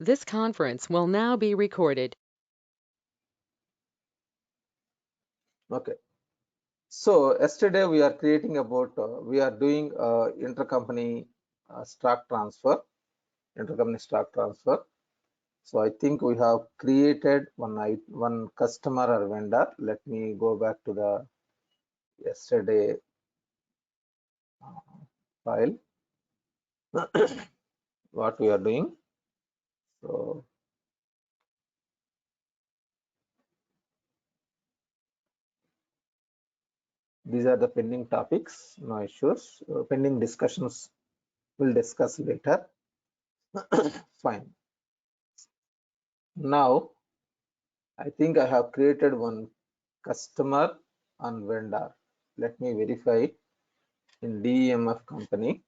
This conference will now be recorded. Okay. So yesterday we are creating about we are doing intercompany stock transfer, intercompany stock transfer. So I think we have created one customer or vendor. Let me go back to the yesterday file. What we are doing. So these are the pending topics, no issues. Pending discussions we'll discuss later. Fine. Now I think I have created one customer and vendor. Let me verify in DEMF company.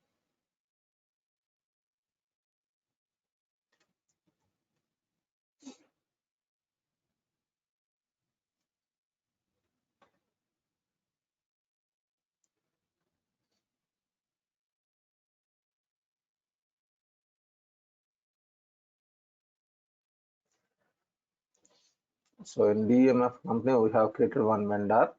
So in DEMF company, we have created one vendor.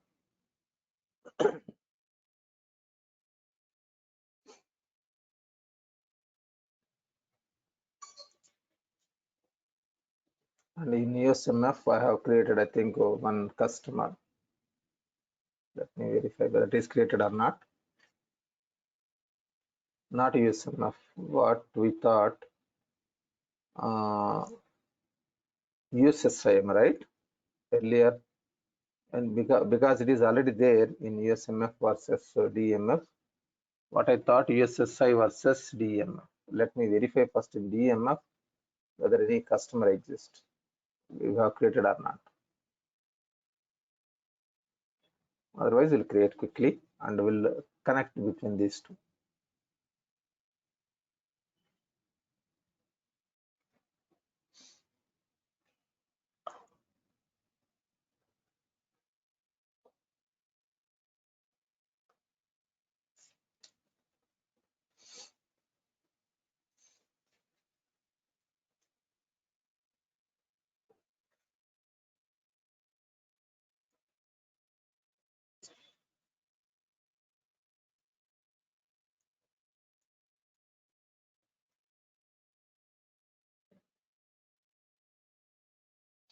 And in USMF, I have created, I think, one customer. Let me verify whether it is created or not. Not USMF. What we thought, USSIM, right? Earlier, and because it is already there in USMF versus DMF, what I thought USSI versus DMF. Let me verify first in DMF whether any customer exists we have created or not. Otherwise, we'll create quickly and we'll connect between these two.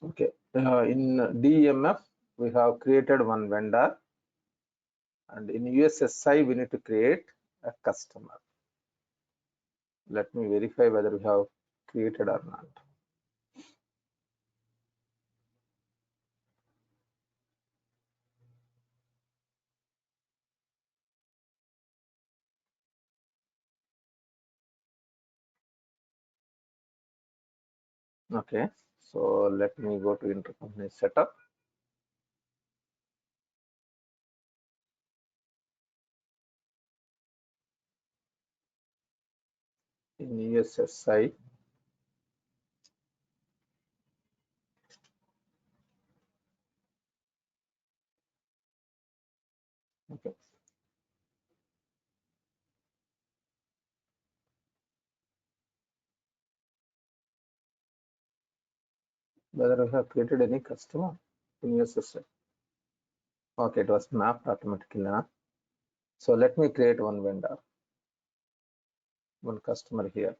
Okay. In DMF, we have created one vendor, and in USSI, we need to create a customer. Let me verify whether we have created or not. Okay. So let me go to intercompany setup. In USSI, okay. Whether we have created any customer in USSI. Okay, it was mapped automatically. Huh? So let me create one vendor, one customer here.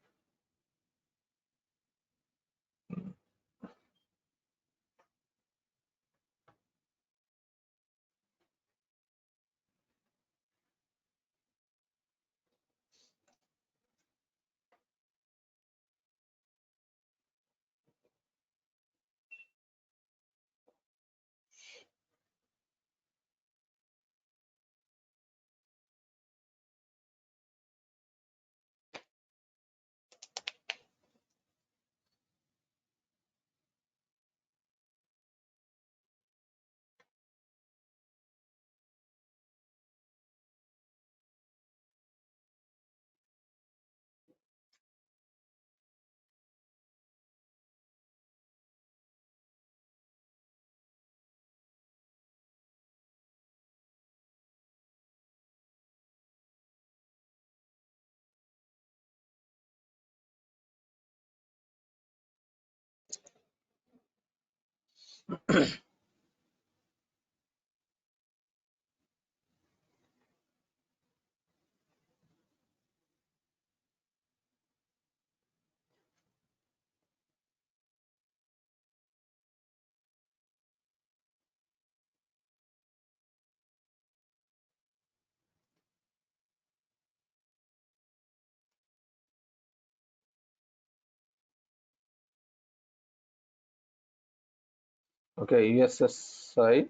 Okay, USSI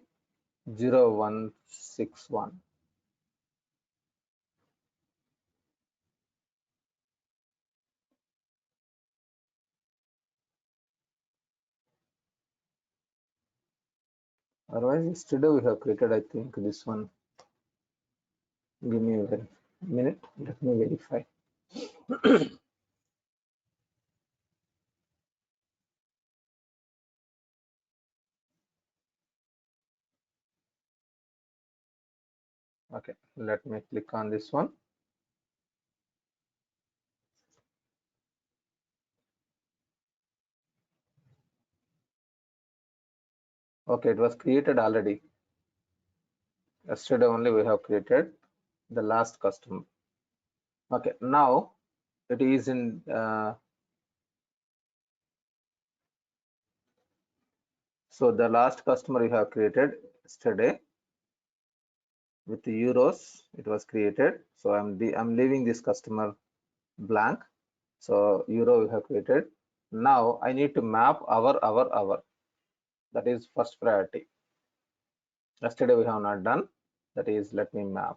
0161. Otherwise, yesterday we have created, I think, this one. Give me a minute. Let me verify. Okay, let me click on this one. Okay, it was created already. Yesterday only we have created the last customer. Okay, now it is in so the last customer you have created yesterday with the euros, it was created. So I'm leaving this customer blank. So euro we have created. Now I need to map our. That is first priority. Yesterday we have not done. That is, let me map.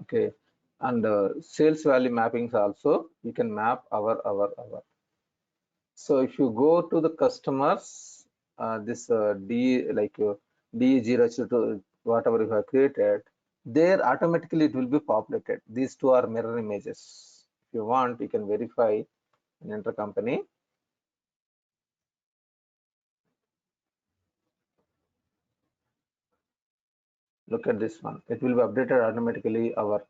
Okay, and sales value mappings also you can map our. So if you go to the customers, this D like D0 whatever you have created, there automatically it will be populated. These two are mirror images. If you want, you can verify an intercompany. Look at this one. It will be updated automatically. Our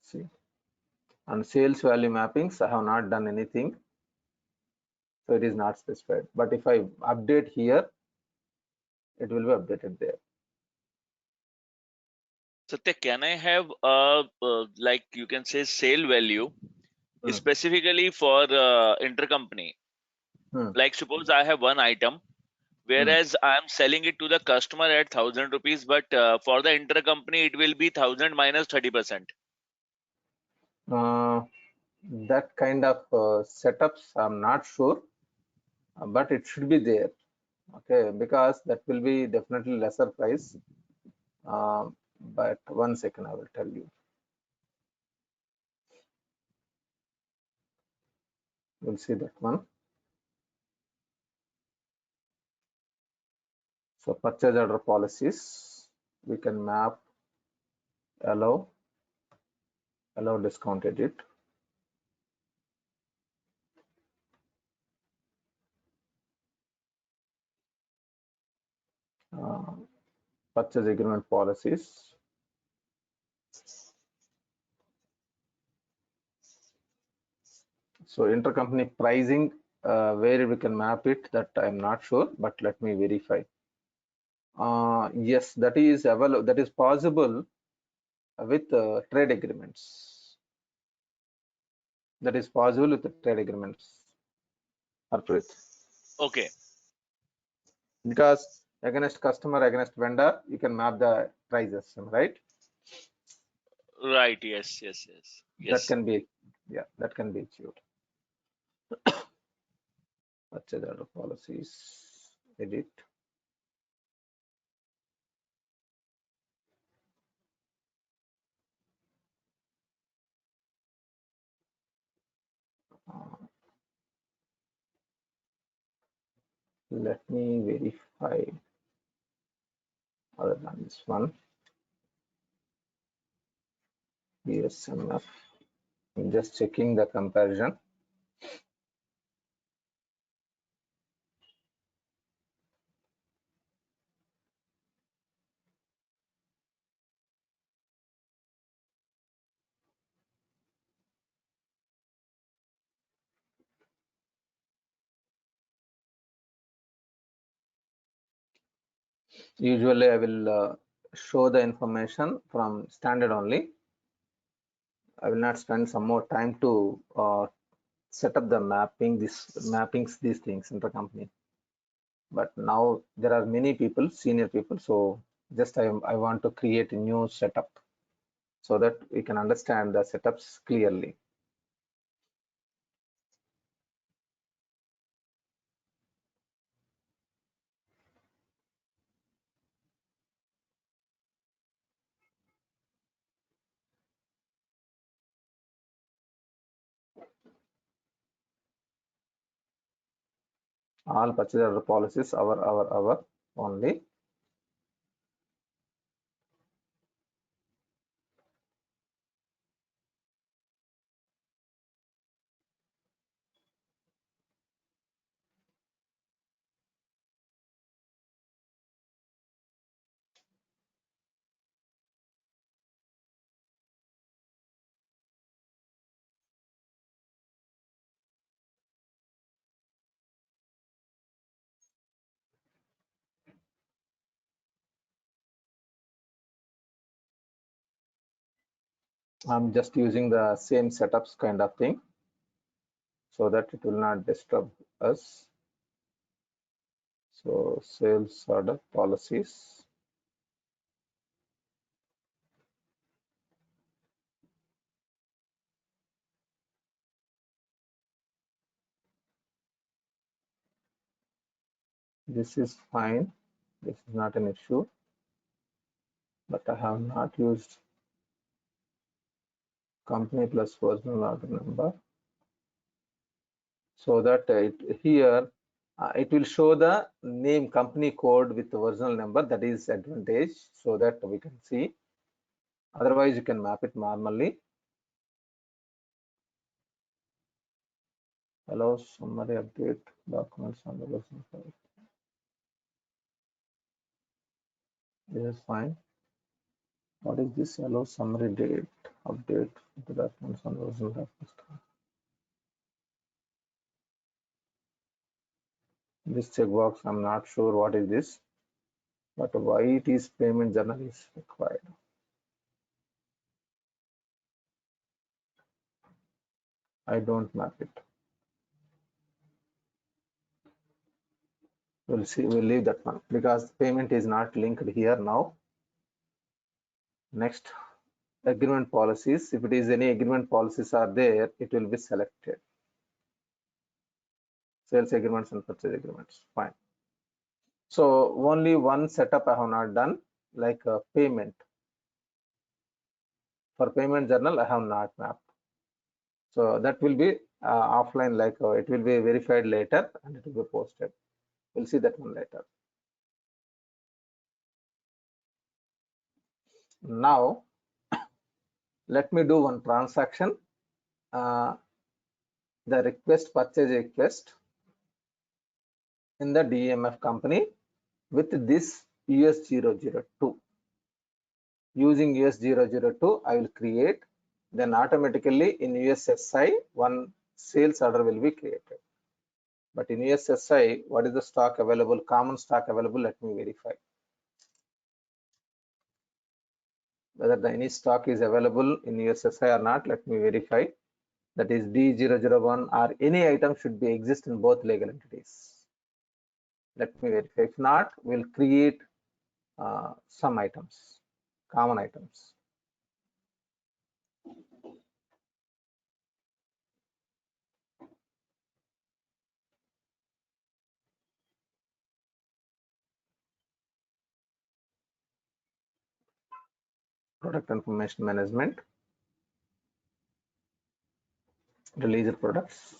see and sales value mappings. I have not done anything, so it is not specified. But if I update here, it will be updated there. Satya, can I have like you can say sale value Hmm. specifically for intercompany? Hmm. Like suppose I have one item, whereas I am selling it to the customer at 1,000 rupees, but for the intercompany it will be 1,000 minus 30%. That kind of setups, I'm not sure, but it should be there. Okay, because that will be definitely lesser price. But 1 second, I will tell you. We'll see that one. So purchase order policies, we can map allow discount edit. Purchase agreement policies. So intercompany pricing, where we can map it, that I'm not sure, but let me verify. Yes, that is available. That is possible with trade agreements. That is possible with the trade agreements. Harpreet. Okay. Because against customer, against vendor, you can map the prices, right? Right. Yes. Yes. Yes. That Yes. can be, yeah, that can be achieved. Purchase order policies, edit. Let me verify other than this one. ESMF. I'm just checking the comparison. Usually I will show the information from standard only. I will not spend some more time to set up the mappings, these things in the company. But now there are many people, senior people, so just I want to create a new setup so that we can understand the setups clearly. All purchase order policies, our only. I'm just using the same setups kind of thing so that it will not disturb us. So sales order policies. This is fine. This is not an issue, but I have not used company plus original order number, so that here it will show the name company code with the original number. That is advantage, so that we can see. Otherwise you can map it normally. Allow summary update documents on the version file. This is fine. What is this? Allow summary date update the documents on the version file. This checkbox, I'm not sure what is this, but why it is payment journal is required. I don't map it. We'll see, we'll leave that one because payment is not linked here now. Next, agreement policies. If it is any agreement policies are there, it will be selected. Sales agreements and purchase agreements, fine. So only one setup I have not done, like payment. For payment journal, I have not mapped. So that will be offline, like it will be verified later and it will be posted. We'll see that one later. Now, let me do one transaction. The request, purchase request in the DMF company with this US002. Using US002, I will create, then automatically in USSI, one sales order will be created. But in USSI, what is the stock available, common stock available? Let me verify. Whether any stock is available in USSI or not, let me verify. That is D001 or any item should be exist in both legal entities. Let me verify. If not, we'll create some items, common items. Product information management, released products.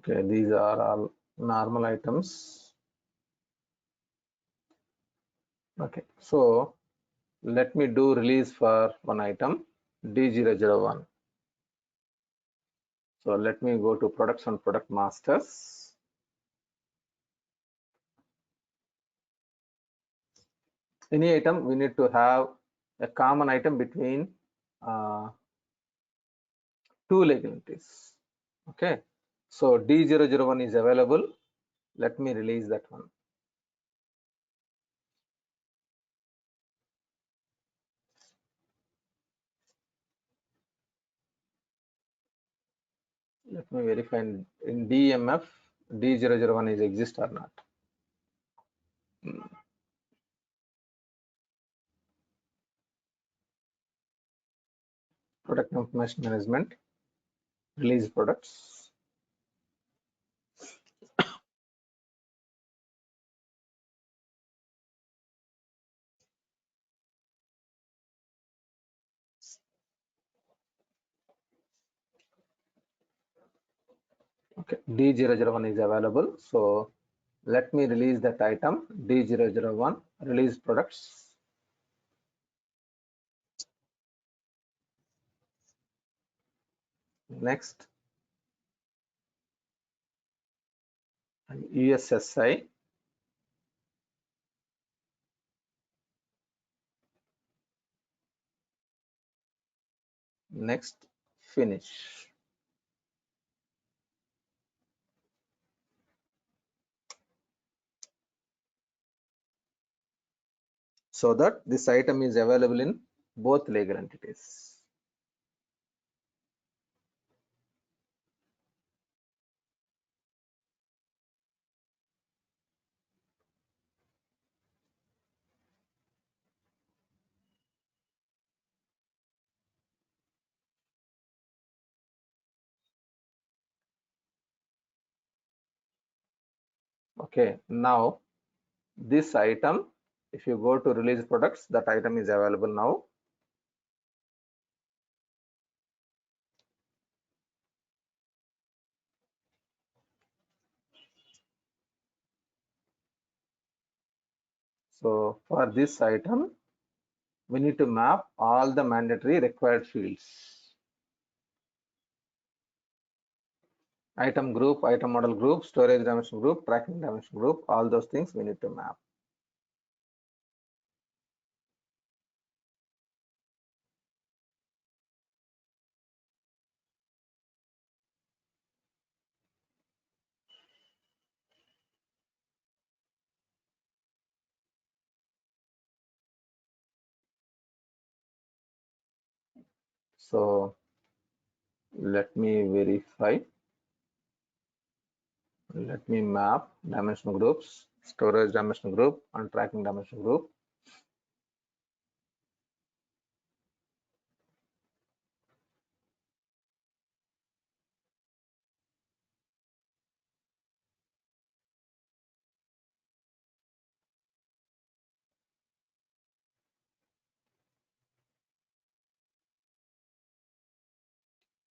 Okay, these are all normal items. Okay, so let me do release for one item, D001. So let me go to products and product masters. Any item, we need to have a common item between two legal entities. Okay, so D001 is available. Let me release that one. Let me verify in DMF D001 is exist or not. Product information management, release products. Okay, D001 is available. So let me release that item, D001, release products. Next, USSI. Next, finish. So that this item is available in both legal entities. Okay, now this item, if you go to release products, that item is available now. So for this item, we need to map all the mandatory required fields. Item group, item model group, storage dimension group, tracking dimension group, all those things we need to map. So let me verify. Let me map dimensional groups, storage dimensional group, and tracking dimensional group.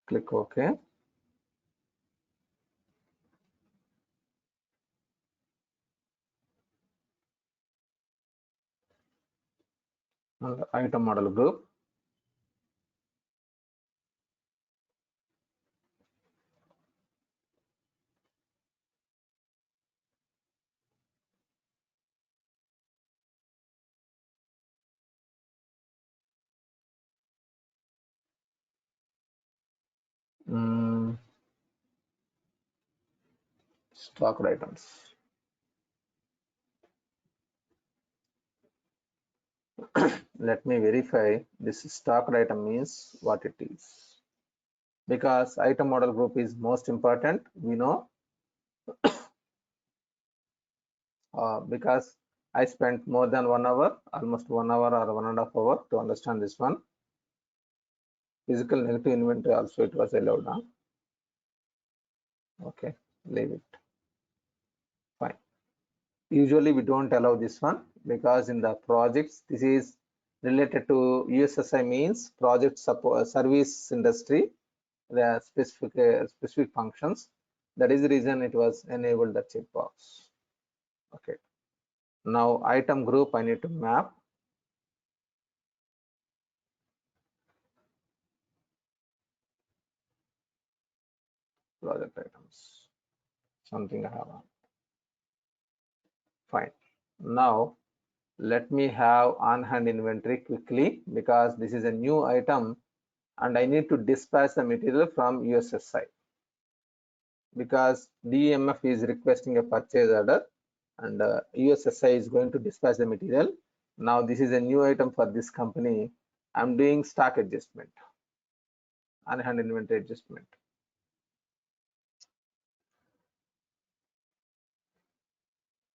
Click OK. And item model group. Stocked items. Let me verify this stocked item means what it is. Because item model group is most important, we know. Because I spent more than 1 hour, almost 1 hour or 1.5 hours to understand this one. Physical negative inventory also it was allowed. Huh? Okay, leave it. Fine. Usually we don't allow this one because in the projects this is related to USSI means project support service industry, the specific functions. That is the reason it was enabled the checkbox. Okay. Now item group I need to map. Project items. Something I have on. Fine. Now let me have on-hand inventory quickly because this is a new item and I need to dispatch the material from USSI because DMF is requesting a purchase order and USSI is going to dispatch the material. Now this is a new item for this company. I'm doing stock adjustment, on-hand inventory adjustment.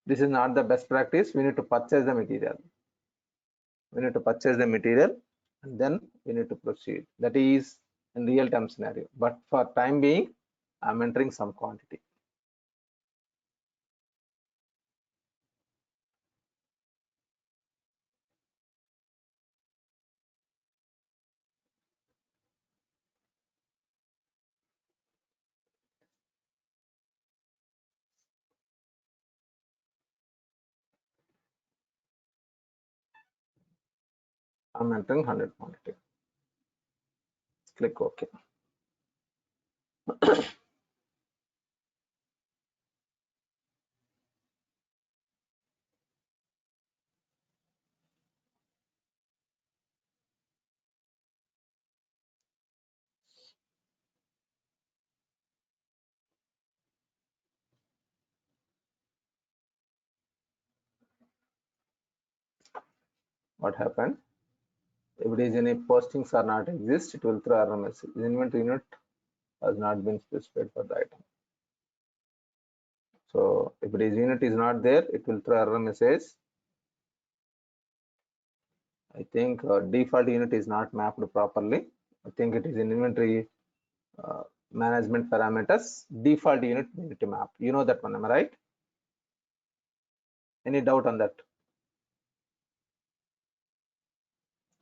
This is not the best practice. We need to purchase the material. We need to purchase the material and then we need to proceed. That is in real-time scenario. But for time being, I'm entering some quantity. I'm entering 100 quantity. Click OK. What happened? If it is any postings are not exist, it will throw error message. The inventory unit has not been specified for the item. So if it is unit is not there, it will throw error message. I think default unit is not mapped properly. I think it is in inventory management parameters. Default unit we need to map. You know that one, am I right? Any doubt on that?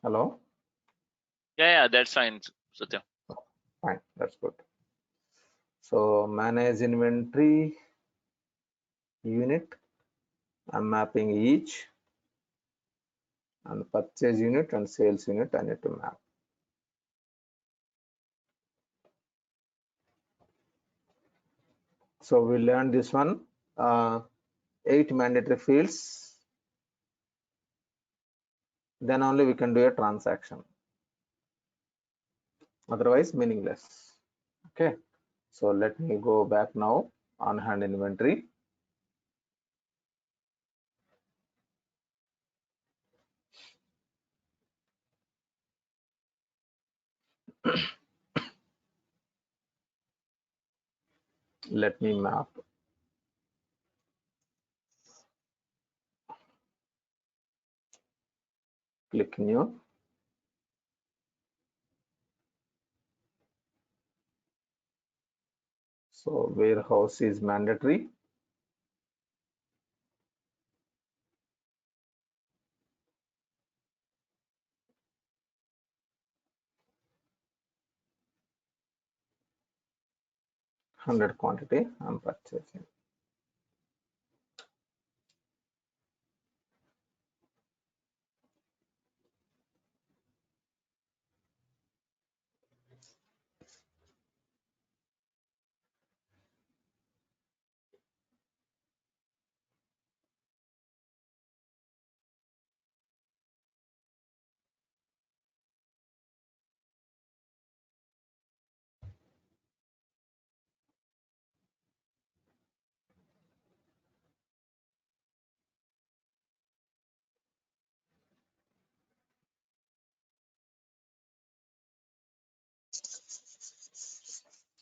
Hello? Yeah, that's fine, Satya. Fine, that's good. So manage inventory unit. I'm mapping each, and purchase unit and sales unit I need to map. So we learned this one, 8 mandatory fields. Then only we can do a transaction. Otherwise meaningless. Okay. So let me go back now on hand inventory. Let me map. Click new. So warehouse is mandatory. Hundred quantity I'm purchasing.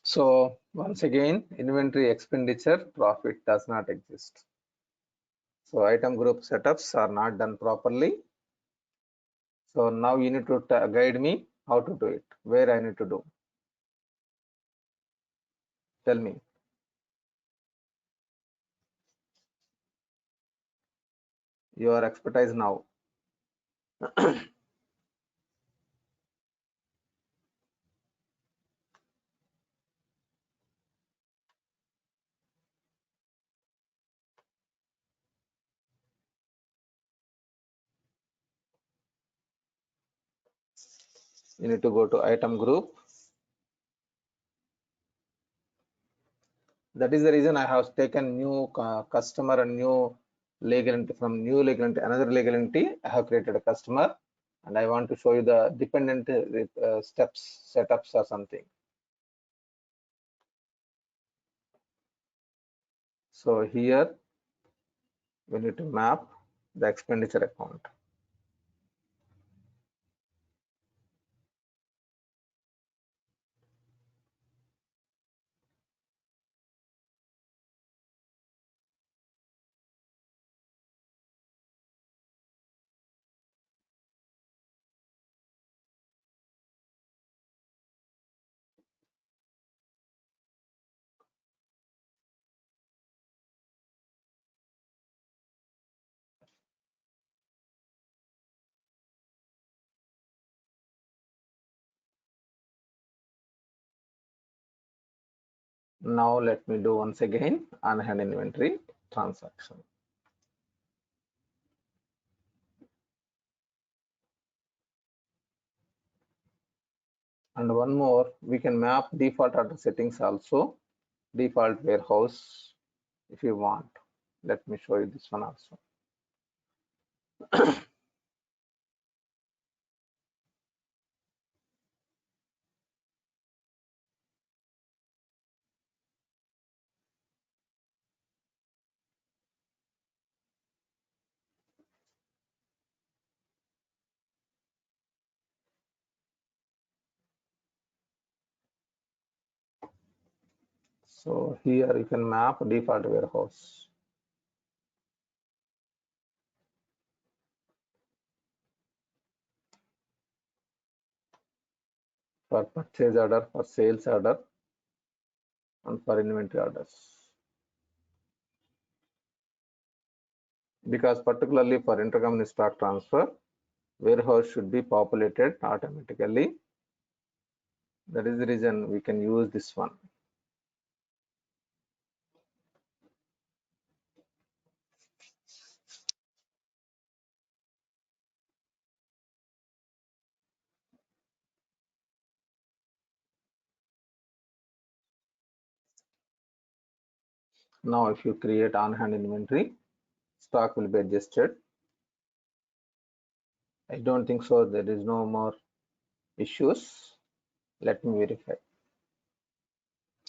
So once again, inventory expenditure profit does not exist. So item group setups are not done properly. So now you need to guide me how to do it, where I need to do. Tell me. Your expertise now. You need to go to item group. That is the reason I have taken new customer and new legal entity. From new legal entity, another legal entity, I have created a customer, and I want to show you the dependent steps, setups or something. So here we need to map the expenditure account. Now let me do once again on hand inventory transaction. And one more, we can map default order settings also, default warehouse if you want. Let me show you this one also. So here you can map default warehouse. For purchase order, for sales order, and for inventory orders. Because particularly for intercompany stock transfer, warehouse should be populated automatically. That is the reason we can use this one. Now if you create on-hand inventory, stock will be adjusted. I don't think so. There is no more issues. Let me verify.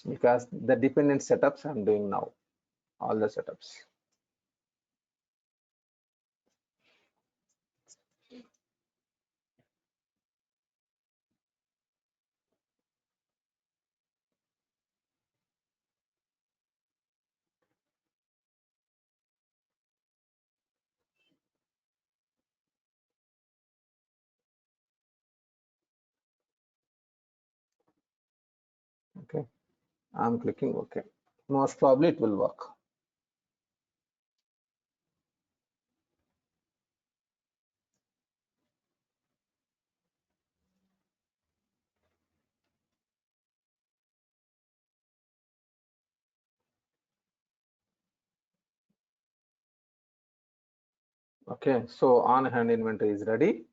Because the dependent setups I'm doing now, all the setups. Okay, I'm clicking OK. Most probably it will work. Okay, so on-hand inventory is ready.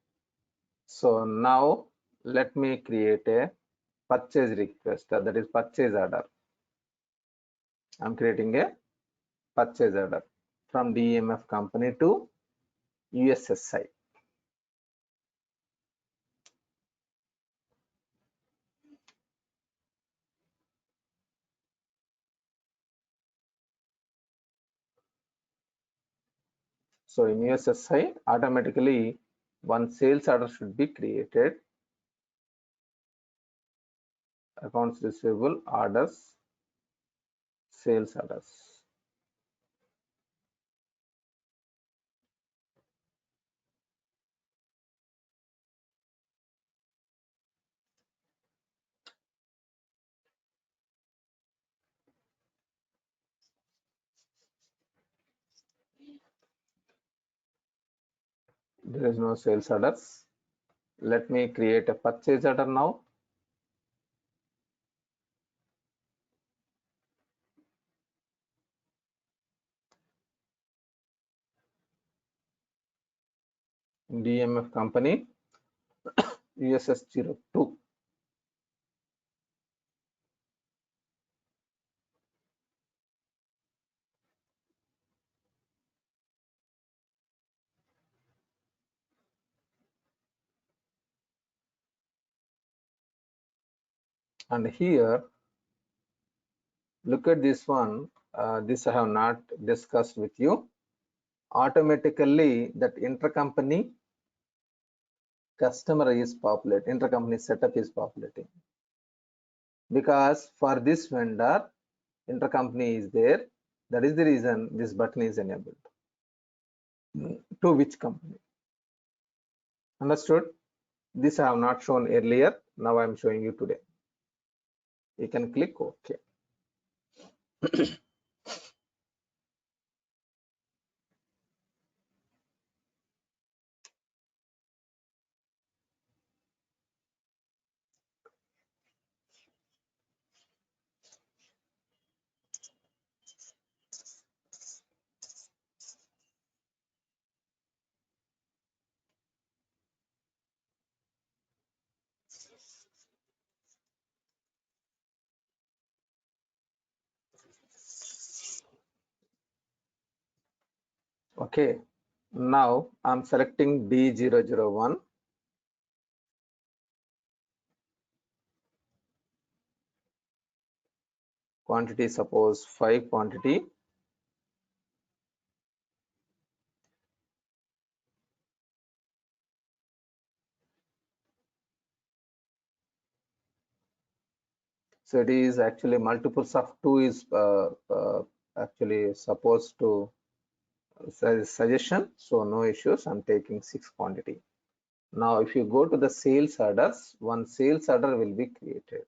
So now let me create a purchase request, that is purchase order. I'm creating a purchase order from DMF company to USSI. So in USSI, automatically one sales order should be created. Accounts receivable, orders, sales orders. There is no sales orders. Let me create a purchase order now. DMF company. USS 02. And here, look at this one. This I have not discussed with you. Automatically, that intercompany customer is populated, intercompany setup is populating. Because for this vendor, intercompany is there. That is the reason this button is enabled. To which company? Understood? This I have not shown earlier. Now I am showing you today. You can click OK. Okay. Now I'm selecting D001. Quantity, suppose 5 quantity. So it is actually multiples of 2 is actually supposed to suggestion. So no issues. I'm taking 6 quantity. Now if you go to the sales orders, one sales order will be created.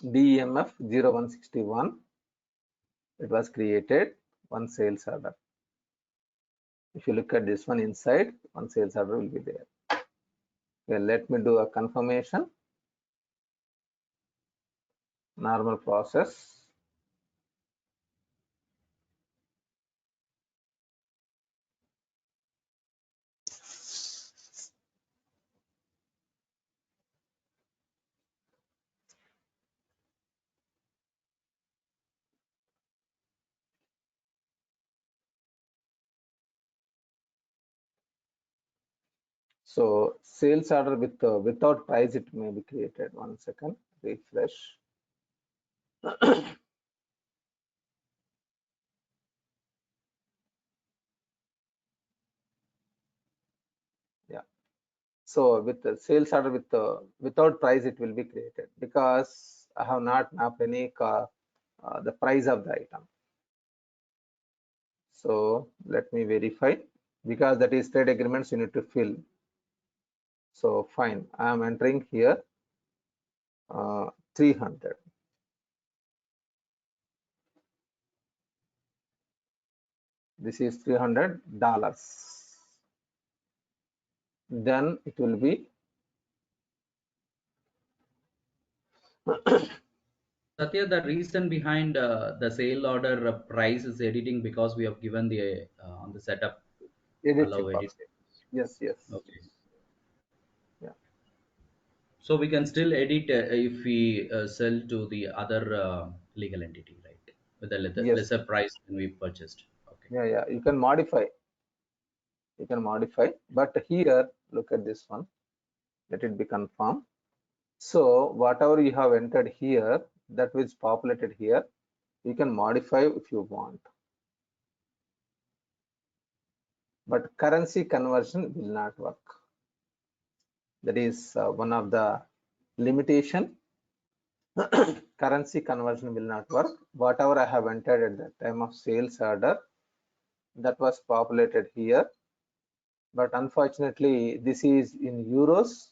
DEMF 0161. It was created, one sales order. If you look at this one inside, one sales order will be there. Okay, let me do a confirmation. Normal process. So sales order with without price it may be created. 1 second, refresh. Yeah. So with the sales order with without price it will be created because I have not mapped any the price of the item. So let me verify because that is trade agreements you need to fill. So fine, I am entering here 300. This is $300. Then it will be Satya, the reason behind the sale order price is editing because we have given the on the setup edit allow checkbox. edit. Yes, yes. Okay. Yeah. So we can still edit if we sell to the other legal entity, right? With a Yes. lesser price than we purchased. Okay. Yeah, yeah. You can modify. You can modify. But here, look at this one. Let it be confirmed. So whatever you have entered here, that was populated here, you can modify if you want. But currency conversion will not work. That is one of the limitation. Currency conversion will not work. Whatever I have entered at the time of sales order, that was populated here. But unfortunately, this is in euros.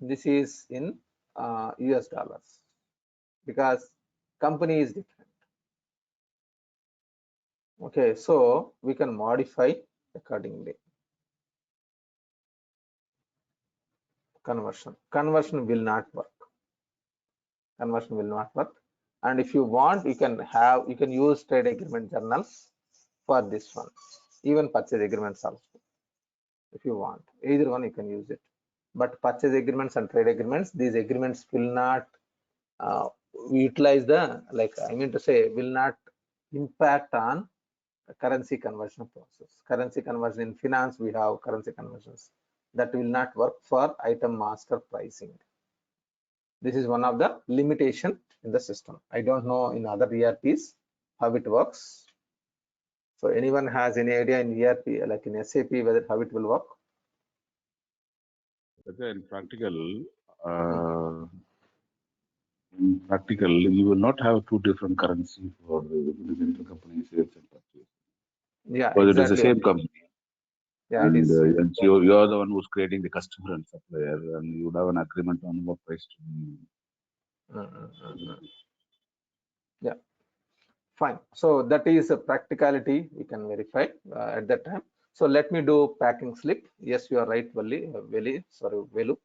This is in US dollars because company is different. Okay, so we can modify accordingly. Conversion will not work. Conversion will not work. And if you want, you can use trade agreement journals for this one, even purchase agreements also. if you want. Either one you can use it. But purchase agreements and trade agreements, these agreements will not utilize the, like I mean to say, will not impact on currency conversion process. Currency conversion in finance, we have currency conversions that will not work for item master pricing. This is one of the limitation in the system. I don't know in other ERPs how it works. So anyone has any idea in ERP, like in SAP, whether how it will work? In practical, you will not have two different currency for the intercompany sales and purchase. Yeah, because exactly. it is the same company. Yeah, and it is. and you're the one who's creating the customer and supplier, and you would have an agreement on what price to be. Yeah, fine. So that is a practicality we can verify at that time. So let me do packing slip. Yes, you are right, Velu.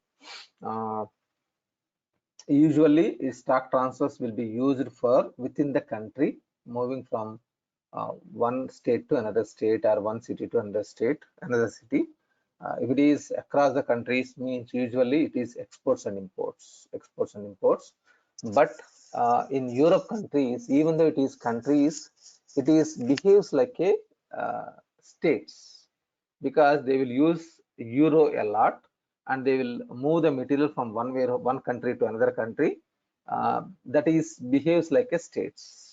Usually stock transfers will be used for within the country, moving from one state to another state, or one city to another state, another city. If it is across the countries, means usually it is exports and imports, But in Europe countries, even though it is countries, it is behaves like a states, because they will use euro a lot, and they will move the material from one country to another country. That is behaves like a states.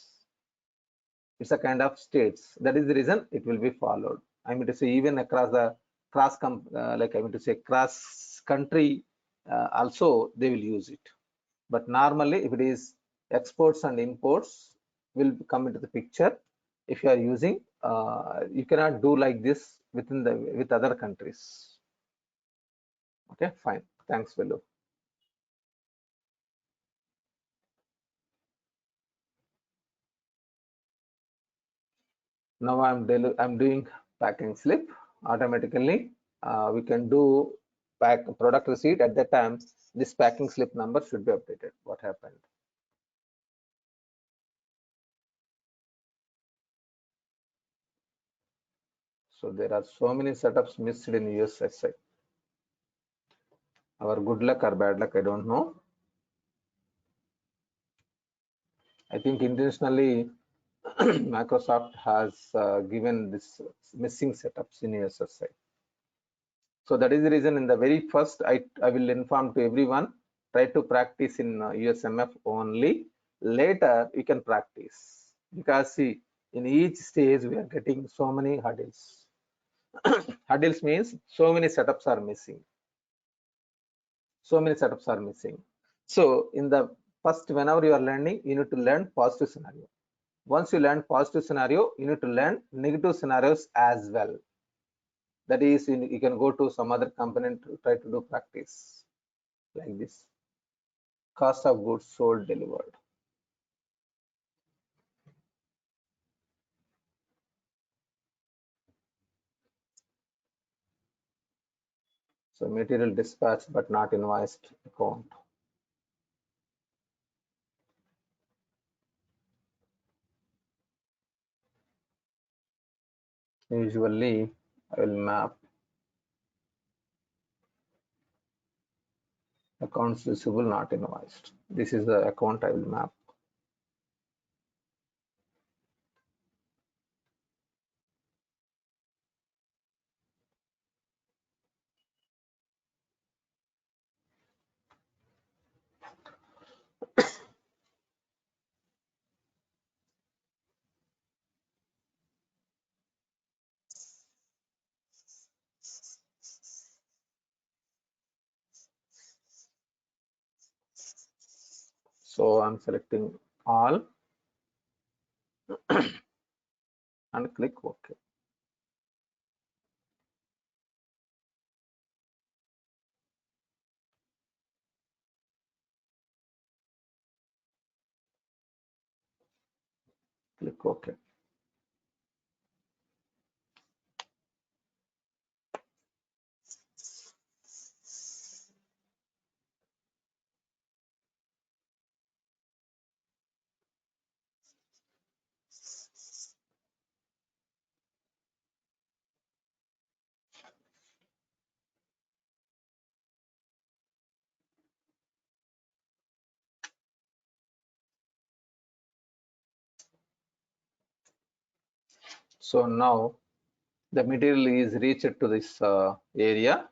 It's a kind of states. That is the reason it will be followed. I mean to say, even across the cross country, also they will use it. But normally, if it is exports and imports, will come into the picture. If you are using, you cannot do like this with other countries. Okay, fine. Thanks, Velu. Now I'm doing packing slip automatically. We can do product receipt. At that time, this packing slip number should be updated. What happened? So there are so many setups missed in USSI. Our good luck or bad luck, I don't know. I think intentionally Microsoft has given this missing setups in USSI. So that is the reason in the very first, I will inform to everyone, try to practice in USMF only. Later, you can practice, because see, in each stage, we are getting so many hurdles. Hurdles means so many setups are missing. So many setups are missing. So in the first, whenever you are learning, you need to learn positive scenario. Once you learn positive scenario, you need to learn negative scenarios as well. That is, you can go to some other component to try to do practice like this. Cost of goods sold delivered. So material dispatched but not invoiced account. Usually I will map accounts receivable not invoiced. This is the account I will map. So I'm selecting all and click OK. Click OK. So now the material is reached to this area,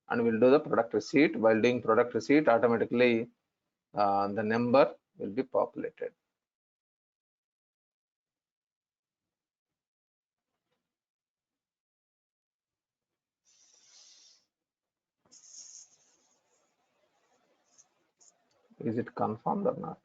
and we'll do the product receipt. While doing product receipt, automatically the number will be populated. Is it confirmed or not?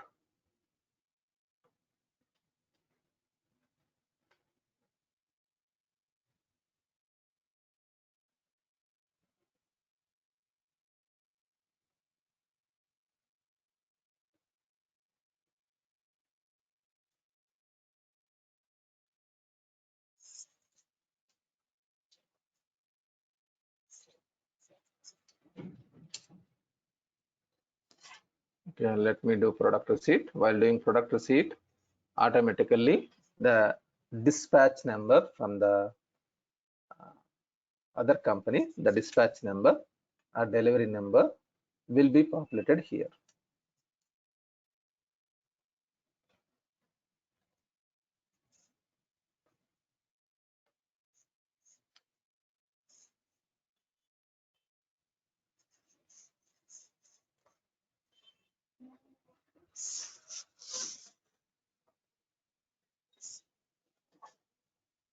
Okay, let me do product receipt. While doing product receipt, automatically the dispatch number from the other company, the dispatch number or delivery number will be populated here.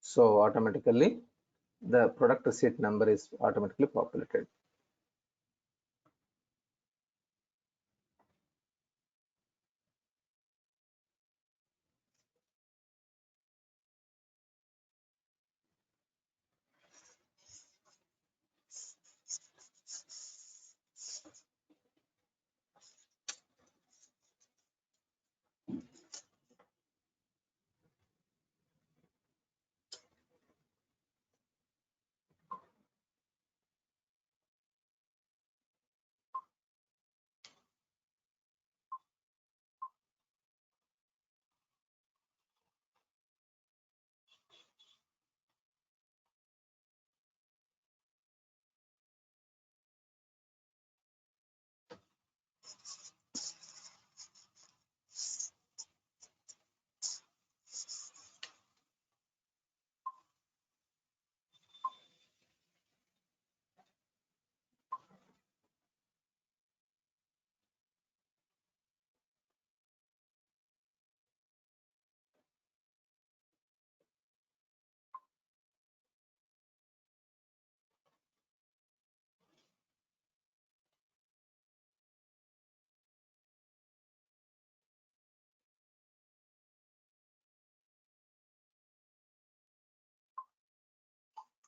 So automatically the product receipt number is automatically populated.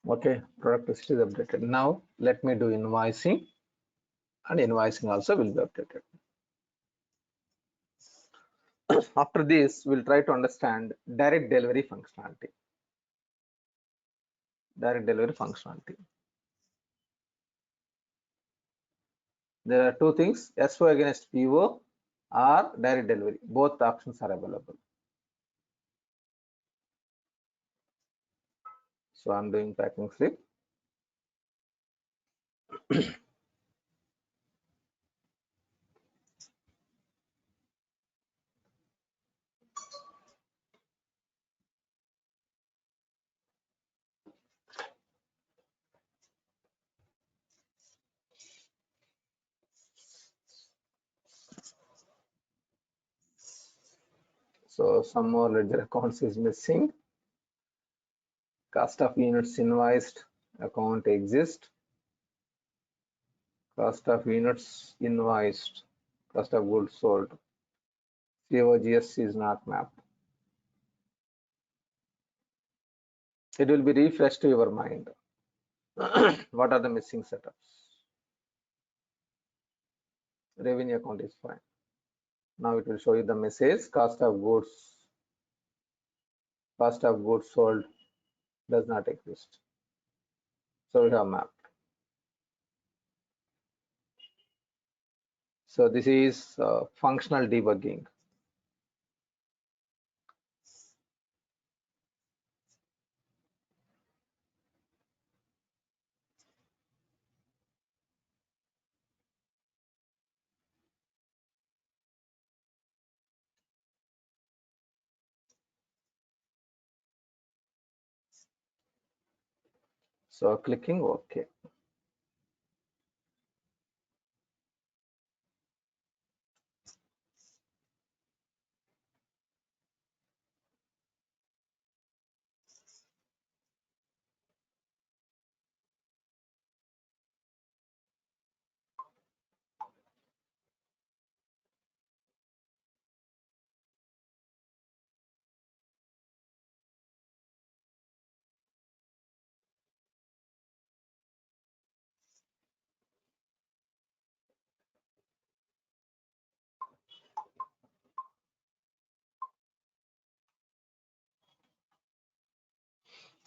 Okay, product receipt is updated. Now let me do invoicing, and invoicing also will be updated. After this, we'll try to understand direct delivery functionality. Direct delivery functionality. There are two things, SO against PO or direct delivery. Both options are available. So I'm doing packing slip. So some more ledger accounts is missing. Cost of units invoiced account exists. Cost of units invoiced, cost of goods sold. COGS is not mapped. It will be refreshed to your mind. What are the missing setups? Revenue account is fine. Now it will show you the message, cost of goods sold does not exist. So we have mapped. So this is functional debugging. So clicking OK.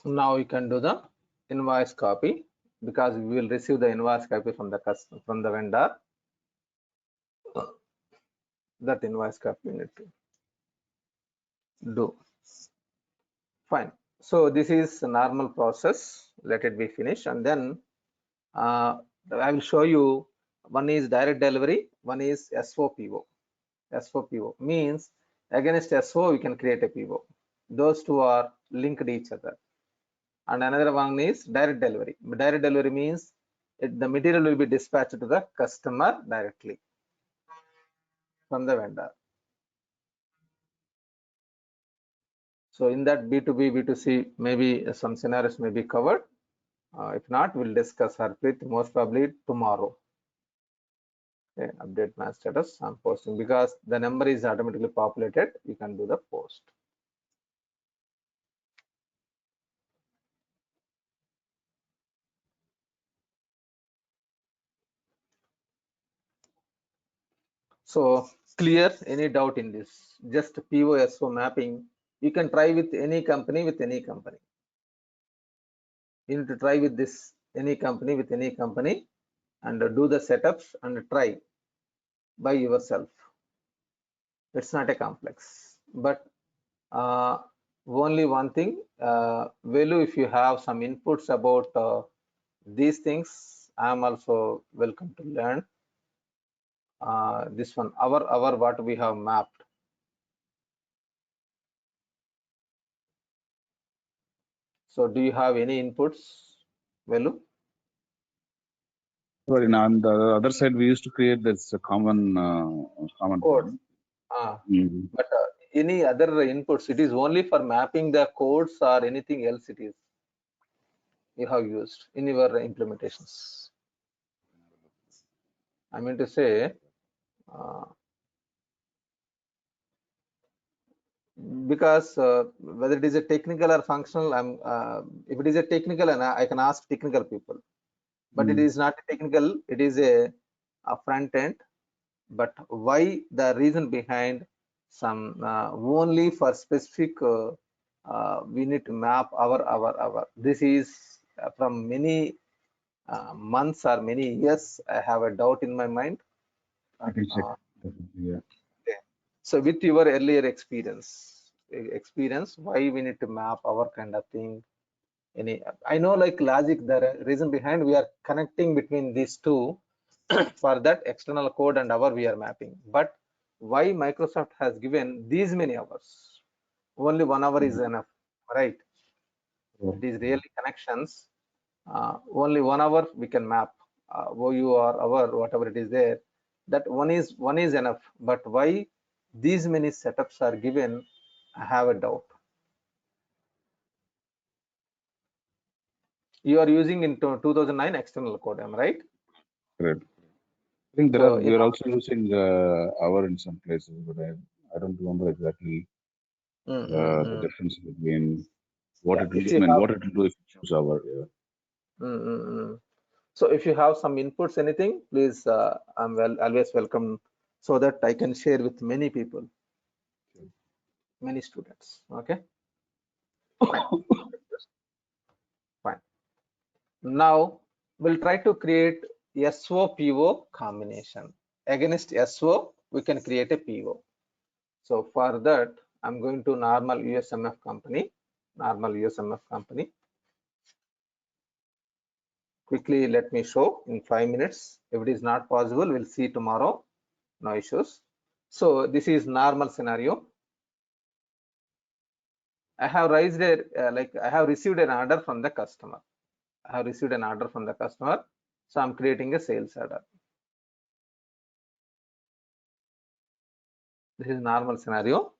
Now you can do the invoice copy, because we will receive the invoice copy from the customer, from the vendor. That invoice copy you need to do. Fine. So this is a normal process. Let it be finished, and then I will show you. One is direct delivery, one is SOPO. SOPO means against SO we can create a PO. Those two are linked each other. And another one is direct delivery. Direct delivery means the material will be dispatched to the customer directly from the vendor. So in that B2B, B2C, maybe some scenarios may be covered. If not, we'll discuss Harpreet most probably tomorrow. Okay, update my status. I'm posting because the number is automatically populated. You can do the post. So clear, any doubt in this? Just POSO mapping. You can try with any company, with any company. You need to try with this any company, with any company, and do the setups and try by yourself. It's not a complex, but only one thing, Velu, if you have some inputs about these things, I am also welcome to learn. This one, our what we have mapped. So do you have any inputs, Velu? Well, on the other side, we used to create this common Code. thing. Mm. But any other inputs, it is only for mapping the codes or anything else it is you have used in your implementations? I mean to say, because whether it is a technical or functional, if it is a technical, and I can ask technical people, but it is not a technical, it is a front end. But why the reason behind some only for specific we need to map our this is from many months or many years. I have a doubt in my mind. I can check. Yeah. So with your earlier experience, why we need to map our kind of thing? Any, I know like logic, the reason behind we are connecting between these two for that external code and our we are mapping. But why Microsoft has given these many hours? Only 1 hour is enough, right? It is really connections. Only 1 hour we can map OU or our whatever it is there. That one is enough. But why these many setups are given? I have a doubt. You are using into 2009 external code, am I right? Correct. I think there So are we are also using our in some places, but I don't remember exactly the difference between what it will do and what it will do if you choose our. So if you have some inputs, anything, please, I'm always welcome, so that I can share with many people, many students. Okay. Fine. Now we'll try to create SO-PO combination. Against SO, we can create a PO. So for that, I'm going to normal USMF company. Quickly, let me show in 5 minutes. If it is not possible, we'll see tomorrow. No issues. So this is normal scenario. I have raised a I have received an order from the customer. I have received an order from the customer, so I'm creating a sales order. This is normal scenario.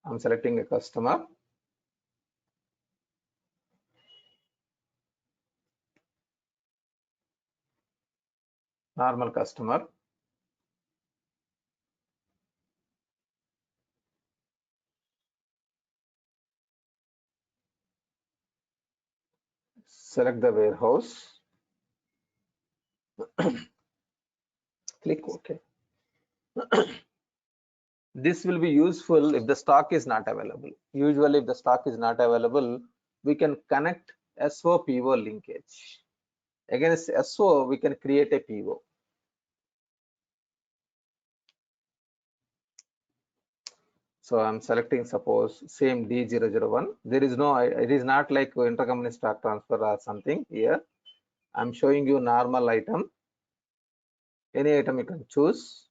I'm selecting a customer. Normal customer. Select the warehouse. Click OK. This will be useful if the stock is not available. Usually, if the stock is not available, we can connect SO-PO linkage. Against SO, we can create a PO. So I'm selecting, suppose, same D001. There is no, it is not like intercompany stock transfer or something here. I'm showing you normal item. Any item you can choose.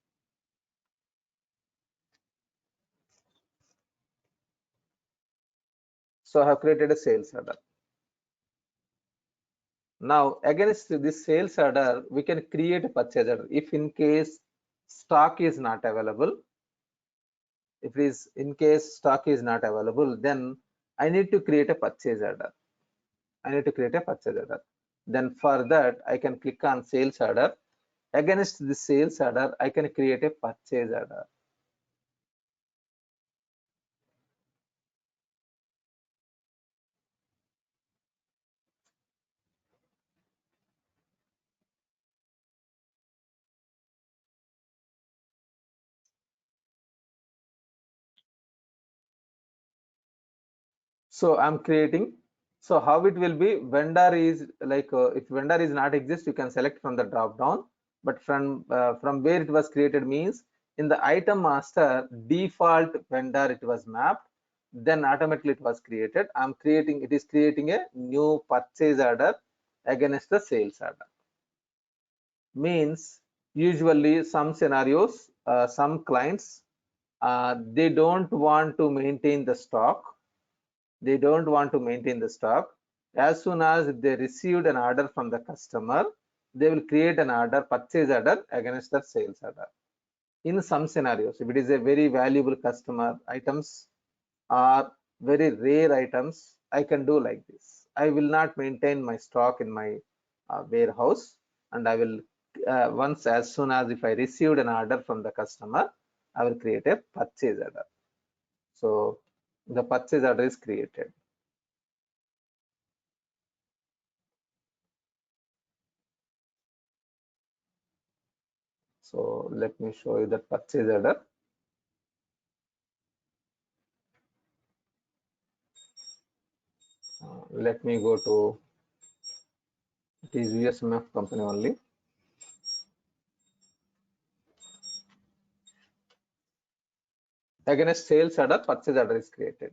So I have created a sales order. Now against this sales order, we can create a purchase order. If in case stock is not available, then I need to create a purchase order. Then for that, I can click on sales order. Against the sales order, I can create a purchase order. So I'm creating. So how it will be, vendor is like if vendor is not exist, you can select from the drop down. But from where it was created means in the item master default vendor it was mapped, then automatically it was created. It is creating a new purchase order against the sales order. Means usually some scenarios, some clients they don't want to maintain the stock. As soon as they received an order from the customer, they will create an order, purchase order against the sales order. In some scenarios, if it is a very valuable customer, items are very rare items, I can do like this. I will not maintain my stock in my warehouse, and I will as soon as if I received an order from the customer, I will create a purchase order. So the purchase order is created. So let me show you the purchase order. Let me go to, it is USMF company only. Against sales order, purchase order is created.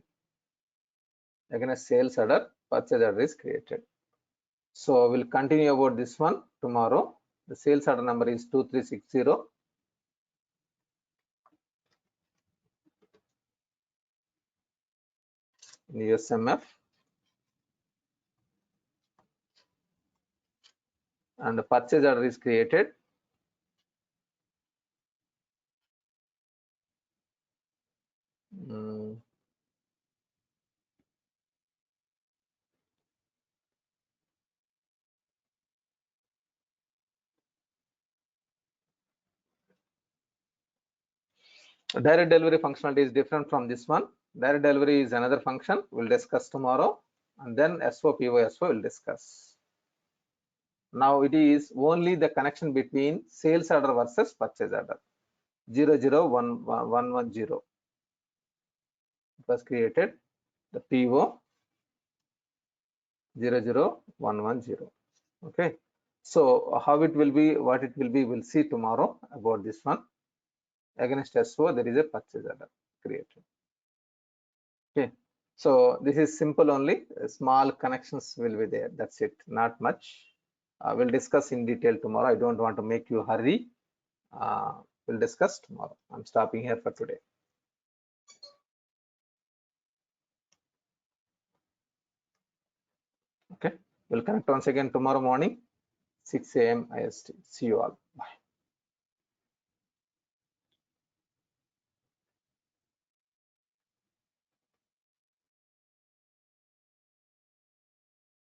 So we'll continue about this one tomorrow. The sales order number is 2360. In USMF. And the purchase order is created. Direct delivery functionality is different from this one. Direct delivery is another function we'll discuss tomorrow, and then SO-PO will discuss. Now it is only the connection between sales order versus purchase order. 00110. It was created, the PO 00110. Okay. So how it will be, what it will be, we'll see tomorrow about this one. Against SO, there is a purchase order created. Okay. So this is simple only. Small connections will be there. That's it. Not much. We'll discuss in detail tomorrow. I don't want to make you hurry. We'll discuss tomorrow. I'm stopping here for today. Okay. We'll connect once again tomorrow morning, 6 a.m. IST. See you all. Bye.